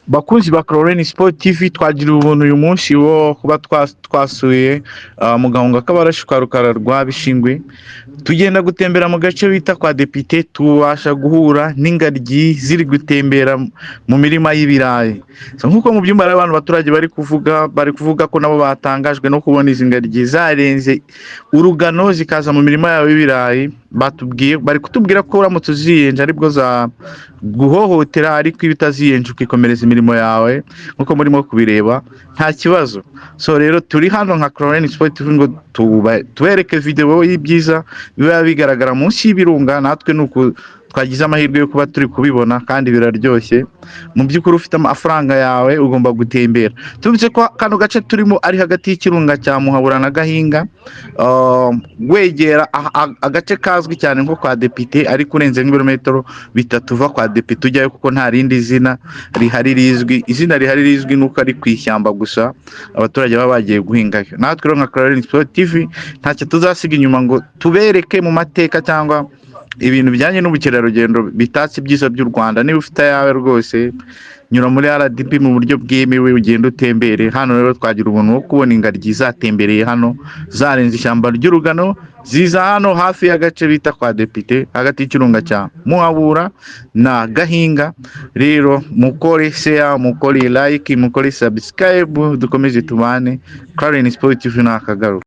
Bakunzi ba Chlorine Sport TV, twagira ubuntu uyu munsi wo kuba twasuye mu gahunga k'abarashi kwa Rukara rwa Bishingwe. Tugenda gutembera mu gace bita kwa Depite, tubasha guhura n'ingagi ziri gutembera mu mirima y'ibirayi. Nk'uko mu byumba hari abantu abaturage bari kuvuga ko nabo batangajwe no kubona izi ngagi zarenze urugano zikaza mu mirima yabo y'ibirayi. Bari kutubwira ko uramutse uziyenje aribwo za guhohotera, ariko iyo utaziyenje ukikomereza imirimo yawe nk'uko murimo kubireba nta kibazo. So rero turi hano nka Chlorine Sport ngo tubereke video y'ibyiza biba bigaragara munsi y'ibirunga, natwe nuko twagize amahirwe yo kuba turi kubibona kandi biraryoshye. Mu by'ukuri ufite amafaranga yawe ugomba gutembera. Tubitse ko kano gace turimo ari hagati y'ikirunga cya Muhabura na Gahinga, wegera agace kazwi cyane nko kwa Depite, ariko urenze nk'ibirometero bitatu uva kwa Depite ujyayo, kuko nta rindi zina rihari rizwi. Izina rihari rizwi nuko ari ku ishyamba gusa abaturage baba bagiye guhingayo. Natwe rero nka Chlorine Sport TV ntacyo tuzasiga inyuma ngo tubereke mu mateka cyangwa ibintu bijyanye n'ubukerarugendo bitatse ibyiza by'u Rwanda. Niba ufite ayawe rwose nyura muri RDB mu buryo bwemewe, ugenda utembere hano. Rero twagira ubuntu wo kubona ingagi zatembereye hano, zarenze ishyamba ry'urugano, ziza hano hafi y'agace bita kwa Depite, hagati y'ikirunga cya Muhabura na Gahinga. Rero mukore share, mukore like, mukore subscribe, dukomeze tubane. Chlorine Sport TV nakagaruka.